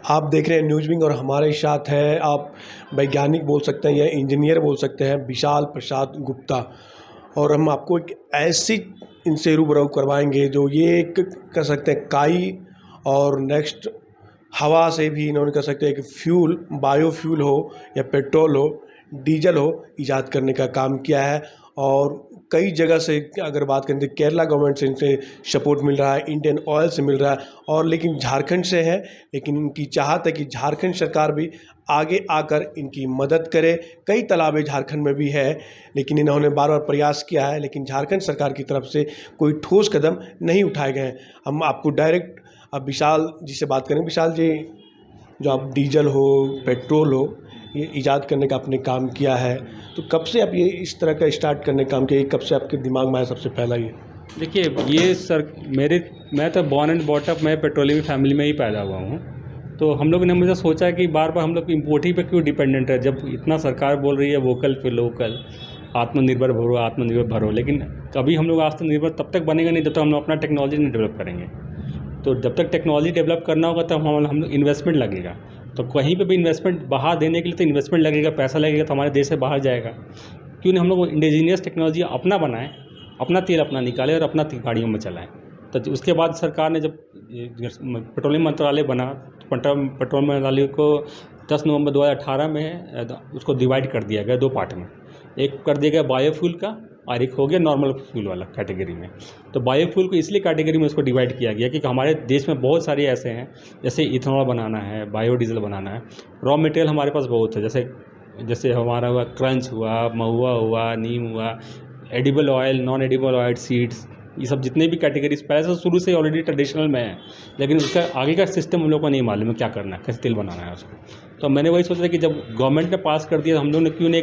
आप देख रहे हैं न्यूज़ विंग और हमारे साथ हैं आप वैज्ञानिक बोल सकते हैं या इंजीनियर बोल सकते हैं विशाल प्रसाद गुप्ता। और हम आपको एक ऐसी इनसे रूबरू करवाएंगे जो ये एक कह सकते हैं काई और नेक्स्ट हवा से भी इन्होंने कह सकते हैं कि फ्यूल बायोफ्यूल हो या पेट्रोल हो डीजल हो इजाद करने का काम किया है। और कई जगह से अगर बात करें तो केरला गवर्नमेंट से इनसे सपोर्ट मिल रहा है, इंडियन ऑयल से मिल रहा है और लेकिन झारखंड से है। लेकिन इनकी चाहत है कि झारखंड सरकार भी आगे आकर इनकी मदद करे। कई तालाबें झारखंड में भी है लेकिन इन्होंने बार बार प्रयास किया है लेकिन झारखंड सरकार की तरफ से कोई ठोस कदम नहीं उठाए गए हैं। हम आपको डायरेक्ट अब विशाल जी से बात करें। विशाल जी, जो आप डीजल हो पेट्रोल हो ये ईजाद करने का आपने काम किया है, तो कब से आप ये इस तरह का स्टार्ट करने का काम किया, कब से आपके दिमाग में आया सबसे पहला ये? देखिए, ये सर मैं तो बॉर्न एंड बॉट अप मैं पेट्रोलियम फैमिली में ही पैदा हुआ हूँ। तो हम लोग ने मुझे सोचा कि बार बार हम लोग इम्पोर्ट ही पे क्यों डिपेंडेंट है, जब इतना सरकार बोल रही है वोकल पे लोकल, आत्मनिर्भर भरो आत्मनिर्भर भरो। लेकिन कभी हम लोग आत्मनिर्भर तब तक बनेगा नहीं जब तक हम लोग अपना टेक्नोलॉजी नहीं डेवलप करेंगे। तो जब तक टेक्नोलॉजी डेवलप करना होगा तब हम लोग इन्वेस्टमेंट लगेगा। तो कहीं पे भी इन्वेस्टमेंट बाहर देने के लिए तो इन्वेस्टमेंट लगेगा, पैसा लगेगा, तो हमारे देश से बाहर जाएगा। क्यों नहीं हम लोग इंडिजीनियस टेक्नोलॉजी अपना बनाएं, अपना तेल अपना निकालें और अपना गाड़ियों में चलाएं। तो उसके बाद सरकार ने जब पेट्रोलियम मंत्रालय बना तो पेट्रोलियम मंत्रालय को 10 नवंबर 2018 में उसको डिवाइड कर दिया गया 2 पार्ट में। एक कर दिया गया बायोफ्यूल का और एक हो गया नॉर्मल फ्यूल वाला कैटेगरी में। तो बायोफ्यूल को इसलिए कैटेगरी में उसको डिवाइड किया गया क्योंकि हमारे देश में बहुत सारे ऐसे हैं, जैसे इथेनॉल बनाना है, बायोडीजल बनाना है, रॉ मटेरियल हमारे पास बहुत है। जैसे हमारा हुआ क्रंच हुआ, महुआ हुआ, नीम हुआ, edible oil, non edible oil seeds, ये सब जितने भी कैटेगरीज पहले से शुरू से ऑलरेडी ट्रेडिशनल में है, लेकिन उसका आगे का सिस्टम हम लोग को नहीं मालूम है क्या करना है, कैसे तेल बनाना है उसको। तो मैंने वही सोचा कि जब गवर्नमेंट ने पास कर दिया हम लोग ने क्यों नहीं,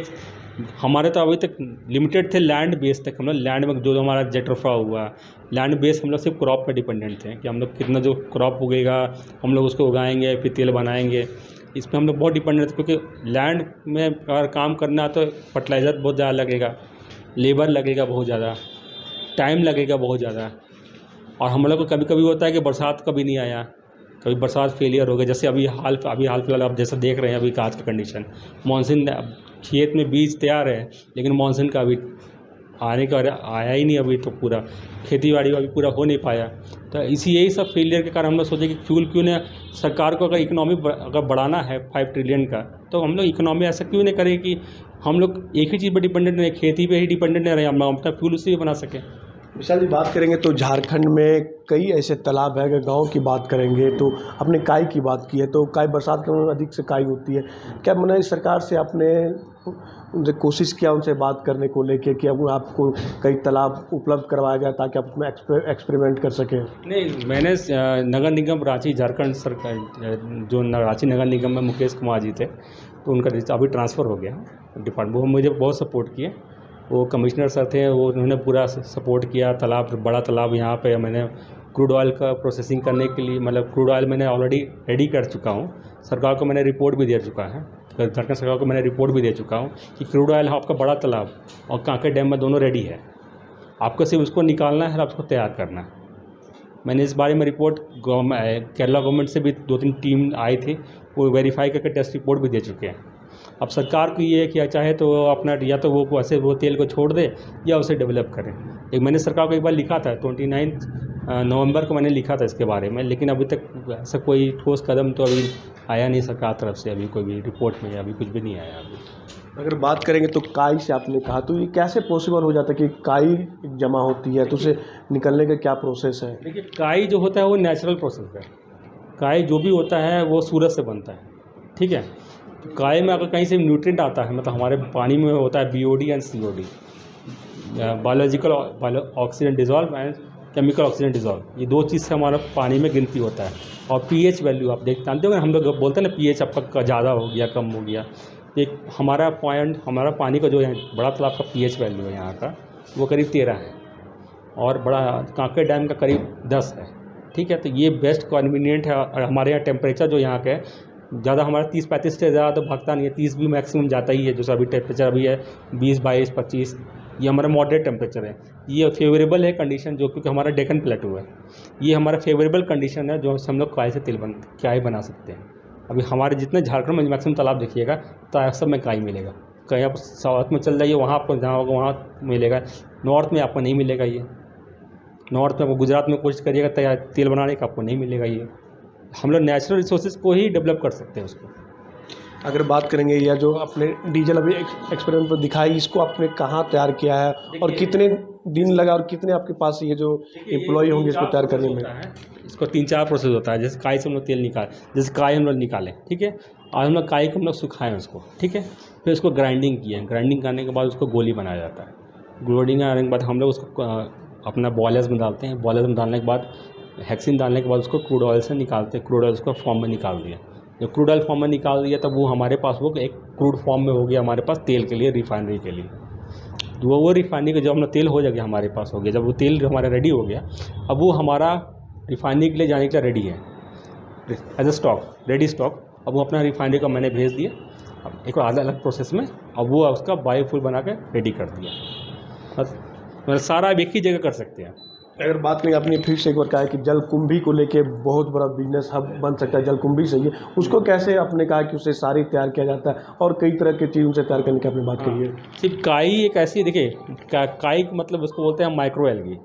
हमारे तो अभी तक लिमिटेड थे लैंड बेस तक। हम लोग लैंड में जो हमारा जेट्रोफा हुआ लैंड बेस, हम लोग सिर्फ क्रॉप पे डिपेंडेंट थे कि हम लोग कितना जो क्रॉप उगेगा हम लोग उसको उगाएंगे फिर तेल बनाएंगे। इस पर हम लोग बहुत डिपेंडेंट थे क्योंकि लैंड में अगर काम करना है तो फर्टिलाइज़र बहुत ज़्यादा लगेगा, लेबर लगेगा बहुत ज़्यादा, टाइम लगेगा बहुत ज़्यादा। और हम लोग को कभी कभी होता है कि बरसात कभी नहीं आया, कभी बरसात फेलियर हो गया। जैसे अभी हाल फिलहाल आप जैसा देख रहे हैं अभी आज का कंडीशन, मानसून खेत में बीज तैयार है लेकिन मानसून का अभी आने का आया ही नहीं, अभी तो पूरा खेती बाड़ी अभी पूरा हो नहीं पाया। तो यही सब फेलियर के कारण हम लोग सोचे कि फ्यूल क्यों नहीं, सरकार को अगर इकोनॉमी अगर बढ़ाना है 5 ट्रिलियन का, तो हम लोग इकोनॉमी ऐसा क्यों नहीं करें कि हम लोग एक ही चीज़ पर डिपेंडेंट नहीं, खेती पे ही डिपेंडेंट नहीं रहे, हम अपना फ्यूल उसी पे बना सकें। विशाल जी, बात करेंगे तो झारखंड में कई ऐसे तालाब है। अगर गांव की बात करेंगे तो आपने काई की बात की है, तो काई बरसात के में अधिक से काई होती है। क्या मैंने सरकार से आपने उनसे कोशिश किया उनसे बात करने को लेके कि अब आपको कई तालाब उपलब्ध करवाया जाए ताकि आप उसमें एक्सपेरिमेंट कर सकें? नहीं, मैंने नगर निगम रांची झारखंड सरकार, जो रांची नगर निगम में मुकेश कुमार जी थे, तो उनका अभी ट्रांसफ़र हो गया डिपार्टमेंट। वो मुझे बहुत सपोर्ट किए, वो कमिश्नर सर थे, वो उन्होंने पूरा सपोर्ट किया। तालाब बड़ा तालाब यहाँ पे मैंने क्रूड ऑयल का प्रोसेसिंग करने के लिए, मतलब क्रूड ऑयल मैंने ऑलरेडी रेडी कर चुका हूँ। सरकार को मैंने रिपोर्ट भी दे चुका है, झारखंड सरकार को मैंने रिपोर्ट भी दे चुका हूँ कि क्रूड ऑयल आपका बड़ा तालाब और कांके डैम में दोनों रेडी है, आपको सिर्फ उसको निकालना है और उसको तैयार करना है। मैंने इस बारे में रिपोर्ट केरला गवर्नमेंट से भी 2-3 टीम आई थी, वो वेरीफाई करके टेस्ट रिपोर्ट भी दे चुके हैं। अब सरकार को ये है कि चाहे तो वो अपना या तो वो ऐसे वो तेल को छोड़ दे या उसे डेवलप करें। एक मैंने सरकार को एक बार लिखा था 29 नवंबर को मैंने लिखा था इसके बारे में, लेकिन अभी तक ऐसा कोई ठोस कदम तो अभी आया नहीं सरकार तरफ से, अभी कोई भी रिपोर्ट में अभी कुछ भी नहीं आया अभी। अगर बात करेंगे तो काई से आपने कहा, तो ये कैसे पॉसिबल हो जाता है कि काई जमा होती है, तो उसे निकलने का क्या प्रोसेस है? देखिए, काई जो होता है वो नेचुरल प्रोसेस है। काई जो भी होता है वो सूरज से बनता है, ठीक है। तो काई में अगर कहीं से न्यूट्रिएंट आता है, मतलब हमारे पानी में होता है BOD and COD, biological oxygen dissolve and chemical oxygen dissolve, ये 2 चीज़ से हमारा पानी में गिनती होता है। और pH वैल्यू आप जानते हो, हम लोग बोलते हैं ना pH आपका ज़्यादा हो गया कम हो गया, एक हमारा पानी का जो है बड़ा तालाब का pH वैल्यू है यहाँ का वो करीब 13 है और बड़ा कांके डैम का करीब 10 है, ठीक है। तो ये बेस्ट कन्वीनियंट है। और हमारे यहाँ टेम्परेचर जो यहाँ का है ज़्यादा, हमारा 30-35 से ज़्यादा तो भागता नहीं है, 30 भी मैक्सिमम जाता ही है। जो अभी टेम्परेचर अभी है 20-22-25, ये हमारा मॉडरेट टेम्परेचर है। ये फेवरेबल है कंडीशन, जो क्योंकि हमारा डेक्कन प्लेटू है, ये हमारा फेवरेबल कंडीशन है जो हम लोग काई से तेल चाय बना सकते हैं। अभी हमारे जितने झारखंड में मैक्सिमम तालाब देखिएगा तो सब में काई मिलेगा। कहीं आप साउथ में चल जाइए, वहाँ आपको जहाँ होगा वहाँ मिलेगा, नॉर्थ में आपको नहीं मिलेगा ये। नॉर्थ में आपको गुजरात में कोशिश करिएगा तैयार तेल बनाने का, आपको नहीं मिलेगा ये। हम लोग नेचुरल रिसोर्सेज को ही डेवलप कर सकते हैं उसको। अगर बात करेंगे या जो आपने डीजल अभी एक्सपेरिमेंट पर दिखाई, इसको आपने कहाँ तैयार किया है और कितने दिन लगा और कितने आपके पास ये जो एम्प्लॉय होंगे इसको तैयार करने में? इसको 3-4 प्रोसेस होता है। जैसे काई से हम लोग तेल जैसे काई हम लोग निकालें, ठीक है, और हम लोग काई को हम लोग सुखाएं उसको, ठीक है, फिर उसको ग्राइंडिंग किए, ग्राइंडिंग करने के बाद उसको गोली बनाया जाता है। ग्राइंडिंग करने के बाद हम लोग उसको अपना बॉयलर्स में डालते हैं। बॉयलर्स में डालने के बाद हेक्सिन डालने के बाद उसको क्रूड ऑयल से निकालते हैं। क्रूड ऑयल उसको फॉर्म में निकाल दिया। जब क्रूड ऑयल फॉर्म में निकाल दिया तब वो हमारे पास वो एक क्रूड फॉर्म में हो गया हमारे पास तेल के लिए, रिफाइनरी के लिए। तो वो रिफाइनरी का जब अपना तेल हो जाएगा हमारे पास हो गया, जब वो तेल हमारा रेडी हो गया, अब वो हमारा रिफाइनरी के लिए जाने के लिए रेडी है as a stock, ready stock. अब वो अपना रिफाइनरी का मैंने भेज दिया अब एक अलग अलग प्रोसेस में, अब वो उसका बायोफ्यूल बना के रेडी कर दिया। बस मतलब सारा अब एक ही जगह कर सकते हैं। अगर बात करें, आपने फिर से एक बार कहा है कि जलकुंभी को लेके बहुत बड़ा बिजनेस हब बन सकता है, जलकुंभी से ही उसको कैसे आपने कहा कि उसे सारी तैयार किया जाता है और कई तरह की चीज़ों से तैयार करने की आपने बात करी है। सिर्फ काई एक ऐसी, देखिए काई मतलब उसको बोलते हैं माइक्रो एल्गी,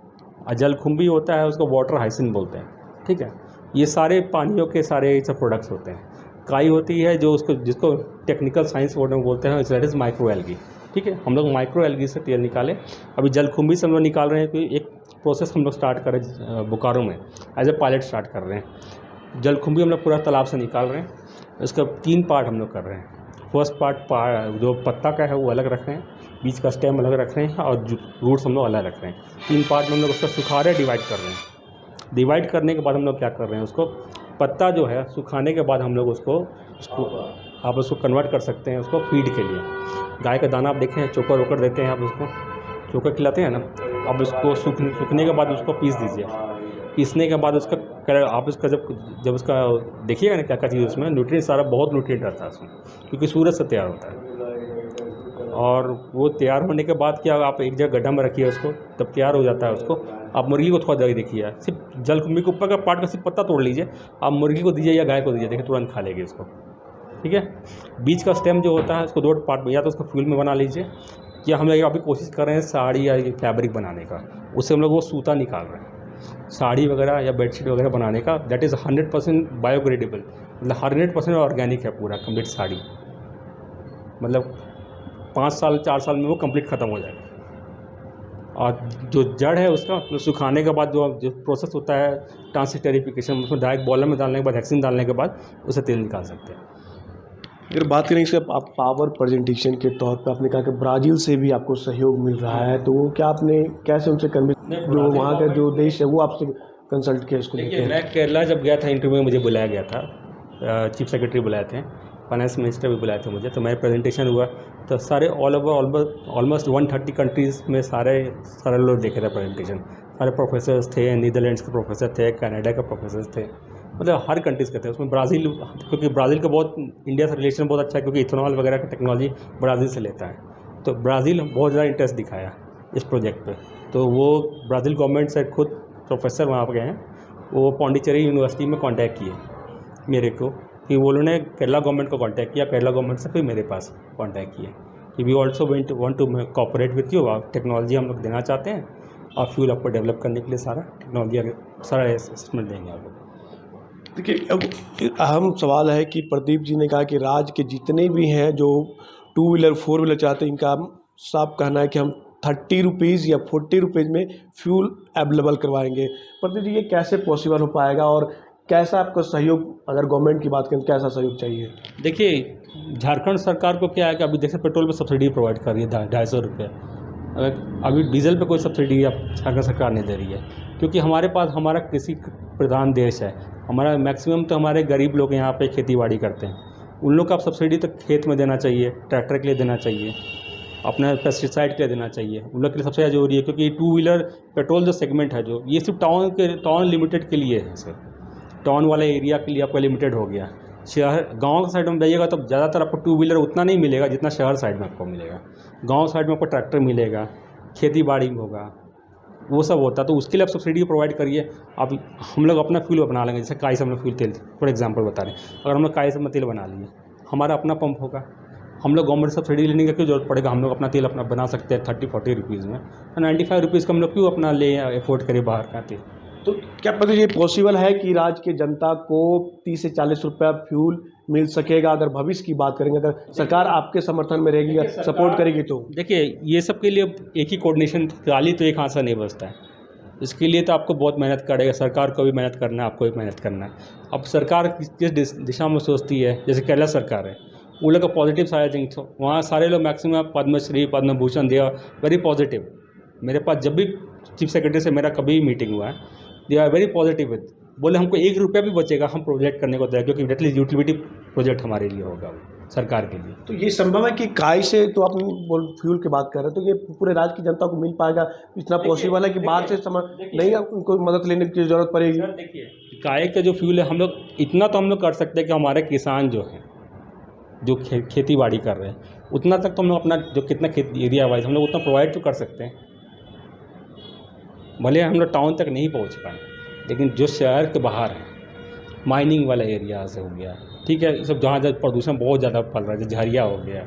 और जलकुंभी होता है उसको वाटर हाइसिन बोलते हैं, ठीक है। ये सारे पानियों के सारे सब प्रोडक्ट्स होते हैं। काई होती है जो उसको जिसको टेक्निकल साइंस वर्ड में बोलते हैं, दैट इज़ माइक्रो एल्गी, ठीक है। हम लोग माइक्रो एल्गी से तेल निकाले। अभी जलकुंभी से हम लोग निकाल रहे हैं कि एक प्रोसेस हम लोग स्टार्ट करें बोकारो में, एज ए पायलट स्टार्ट कर रहे हैं। जलकुंभी हम लोग पूरा तालाब से निकाल रहे हैं। इसका 3 पार्ट हम लोग कर रहे हैं। फर्स्ट पार्ट जो पत्ता का है वो अलग रख रहे हैं, बीच का स्टेम अलग रख रहे हैं, और रूट्स हम लोग अलग रख रहे हैं। 3 पार्ट में हम लोग उसको सुखा रहे हैं, डिवाइड कर रहे हैं। डिवाइड करने के बाद हम लोग क्या कर रहे हैं, उसको पत्ता जो है सुखाने के बाद हम लोग उसको आप उसको कन्वर्ट कर सकते हैं उसको फीड के लिए। गाय का दाना आप देखें, चोकर वोकर देते हैं आप उसको, चोकर खिलाते हैं ना, अब उसको सूखने के बाद उसको पीस दीजिए। पीसने के बाद उसका आप उसका जब उसका देखिएगा ना क्या क्या चीज़ उसमें न्यूट्रिएंट, सारा बहुत न्यूट्रिएंट रहता है उसमें, क्योंकि सूरज से तैयार होता है। और वो तैयार होने के बाद क्या, आप एक जगह गड्ढा में रखिए उसको, तब तैयार हो जाता है उसको। आप मुर्गी को थोड़ा देर देखिए, सिर्फ जलकुंभी के ऊपर का पार्ट का सिर्फ पत्ता तोड़ लीजिए, आप मुर्गी को दीजिए या गाय को दीजिए, देखिए तुरंत खा लेगी उसको, ठीक है। बीच का स्टेम जो होता है उसको 2 पार्ट में, या तो उसको फ्यूल में बना लीजिए, या हम लोग अभी कोशिश कर रहे हैं साड़ी या फैब्रिक बनाने का, उससे हम लोग वो सूता निकाल रहे हैं, साड़ी वगैरह या बेडशीट वगैरह बनाने का। दैट इज़ 100% बायोग्रेडेबल, मतलब 100% ऑर्गेनिक है पूरा कंप्लीट साड़ी, मतलब 5 साल 4 साल में वो कंप्लीट ख़त्म हो जाएगा। और जो जड़ है उसका मतलब सुखाने के बाद जो प्रोसेस होता है ट्रांसिस्टरिफिकेशन, उसमें डायरेक्ट बॉयलर में डालने के बाद, वैक्सीन डालने के बाद उसे तेल निकाल सकते हैं। अगर बात करें इसके आप पावर प्रेजेंटेशन के तौर पे, आपने कहा कि ब्राज़ील से भी आपको सहयोग मिल रहा है, तो वो क्या आपने कैसे उनसे जो वहाँ का जो देश है वो आपसे कंसल्ट किया इसको लेकर? मैं केरला जब गया था इंटरव्यू में, मुझे बुलाया गया था, चीफ सेक्रेटरी बुलाए थे, फाइनेंस मिनिस्टर भी बुलाए थे मुझे, तो मेरा प्रेजेंटेशन हुआ तो सारे ऑल ओवर ऑलमोस्ट 130 कंट्रीज़ में सारे लोग देखे थे प्रेजेंटेशन। सारे प्रोफेसर्स थे, नीदरलैंड्स के प्रोफेसर थे, कनाडा के प्रोफेसर्स थे, मतलब हर कंट्रीज़ के थे। उसमें ब्राज़ील, क्योंकि ब्राज़ील का बहुत इंडिया से रिलेशन बहुत अच्छा है, क्योंकि इथेनॉल वगैरह की टेक्नोलॉजी ब्राज़ील से लेता है, तो ब्राज़ील बहुत ज़्यादा इंटरेस्ट दिखाया इस प्रोजेक्ट पे। तो वो ब्राज़ील गवर्नमेंट से खुद प्रोफेसर वहाँ पर गए हैं, वो पौंडीचेरी यूनिवर्सिटी में कॉन्टैक्ट किए मेरे को, कि वो लोगों ने केरला गवर्नमेंट को कांटेक्ट किया, केरला गवर्नमेंट से फिर मेरे पास कांटेक्ट किए कि we also want to cooperate with you, आप टेक्नोलॉजी हम लोग देना चाहते हैं और फ्यूल आपको डेवलप करने के लिए सारा टेक्नोलॉजी सारा असिस्टेंट देंगे आप लोग। देखिए, अब अहम सवाल है कि प्रदीप जी ने कहा कि राज्य के जितने भी हैं जो 2 व्हीलर 4 व्हीलर चाहते हैं, इनका साफ कहना है कि हम 30 रुपीज़ या 40 रुपीज़ में फ्यूल अवेलेबल करवाएंगे। प्रदीप जी, ये कैसे पॉसिबल हो पाएगा और कैसा आपका सहयोग, अगर गवर्नमेंट की बात करें तो कैसा सहयोग चाहिए? देखिए, झारखंड सरकार को क्या है कि अभी जैसे पेट्रोल पे सब्सिडी प्रोवाइड कर रही है 250 रुपये, अभी डीजल पे कोई सब्सिडी अब झारखंड सरकार नहीं दे रही है, क्योंकि हमारे पास हमारा कृषि प्रधान देश है। हमारा मैक्सिमम तो हमारे गरीब लोग यहाँ पे खेती बाड़ी करते हैं, उन लोग का आप सब्सिडी तो खेत में देना चाहिए, ट्रैक्टर के लिए देना चाहिए, अपना पेस्टिसाइड के लिए देना चाहिए, उन लोग के लिए सबसे ज़्यादा जरूरी है। क्योंकि 2 व्हीलर पेट्रोल जो सेगमेंट है, जो ये सिर्फ टाउन लिमिटेड के लिए है, सिर्फ टाउन वाले एरिया के लिए आपका लिमिटेड हो गया। शहर गांव साइड में जाइएगा तो ज़्यादातर आपको 2 व्हीलर उतना नहीं मिलेगा जितना शहर साइड में आपको मिलेगा। गांव साइड में आपको ट्रैक्टर मिलेगा, खेती बाड़ी में होगा, वो सब होता है। तो उसके लिए आप सब्सिडी प्रोवाइड करिए। आप हम लोग अपना फ्यूल बना लेंगे, जैसे काई से हम लोग फ्यूल तेल, फॉर एग्जांपल बता रहे हैं, अगर हम लोग काई से अपना तेल बना लिए, हमारा अपना पंप होगा, हम लोग गवर्नमेंट सब्सिडी लेने की क्यों जरूरत पड़ेगा, हम लोग अपना तेल अपना बना सकते हैं 30-40 रुपीज़ में। 95 रुपीज़ का हम लोग क्यों अपना ले अफोर्ड करें बाहर का तेल। तो क्या पता ये पॉसिबल है कि राज्य की जनता को 30 से 40 रुपया फ्यूल मिल सकेगा, अगर भविष्य की बात करेंगे, अगर सरकार आपके समर्थन में रहेगी, सपोर्ट करेगी तो? देखिए, ये सब के लिए एक ही कोऑर्डिनेशन, ताली तो एक हाथ से नहीं बजता है। इसके लिए तो आपको बहुत मेहनत करेगा, सरकार को भी मेहनत करना है, आपको भी मेहनत करना है। अब सरकार किस दिशा में सोचती है, जैसे केरला सरकार है, वो लोग का पॉजिटिव साइड थिंग्स, वहाँ सारे लोग मैक्सिमम पद्मश्री पद्म भूषण दिया, वेरी पॉजिटिव। मेरे पास जब भी चीफ सेक्रेटरी से मेरा कभी मीटिंग हुआ है, they are very positive with, बोले हमको 1 रुपया भी बचेगा हम प्रोजेक्ट करने को तैयार, क्योंकि डायरेक्टली यूटिलिटी प्रोजेक्ट हमारे लिए होगा वो, सरकार के लिए। तो ये संभव है कि काई से, तो आप फ्यूल की बात कर रहे हैं, तो ये पूरे राज्य की जनता को मिल पाएगा? इतना पॉसिबल है कि बाहर से नहीं उनको मदद लेने की जरूरत पड़ेगी? सर देखिए, काय का जो फ्यूल है, हम लोग इतना तो हम लोग कर सकते हैं कि हमारे किसान जो हैं, जो खेती बाड़ी कर रहे हैं, उतना तक तो हम लोग अपना जो कितना एरिया वाइज हम लोग उतना प्रोवाइड तो कर सकते हैं। भले हम लोग टाउन तक नहीं पहुंच पाए, लेकिन जो शहर के बाहर है, माइनिंग वाला एरिया से हो गया, ठीक है, ये सब जहाँ जहाँ प्रदूषण बहुत ज़्यादा फैल रहा है, जैसे झरिया हो गया,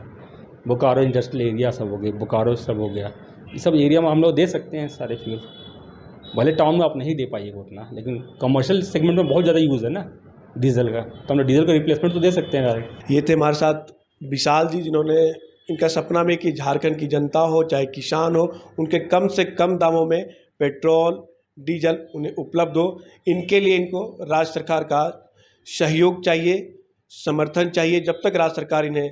बोकारो इंडस्ट्रियल एरिया सब हो गया, बोकारो सब हो गया, ये सब एरिया में हम लोग दे सकते हैं सारे फ्यूल। भले टाउन में आप नहीं दे पाइएगा उतना, लेकिन कमर्शियल सेगमेंट में बहुत ज़्यादा यूज़ है ना डीजल का, तो हम लोग डीजल का रिप्लेसमेंट तो दे सकते हैं डायरेक्ट। ये थे हमारे साथ विशाल जी, जिन्होंने इनका सपना में कि झारखंड की जनता हो चाहे किसान हो, उनके कम से कम दामों में पेट्रोल डीजल उन्हें उपलब्ध हो। इनके लिए इनको राज्य सरकार का सहयोग चाहिए, समर्थन चाहिए। जब तक राज्य सरकार इन्हें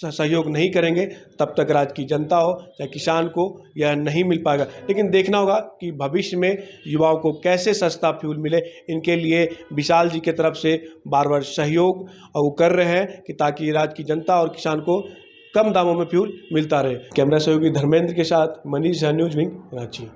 सहयोग नहीं करेंगे, तब तक राज्य की जनता हो चाहे किसान को यह नहीं मिल पाएगा। लेकिन देखना होगा कि भविष्य में युवाओं को कैसे सस्ता फ्यूल मिले। इनके लिए विशाल जी की तरफ से बार बार सहयोग और वो कर रहे हैं कि ताकि राज्य की जनता और किसान को कम दामों में फ्यूल मिलता रहे। कैमरा सहयोगी धर्मेंद्र के साथ मनीष झा, न्यूज़ विंग, रांची।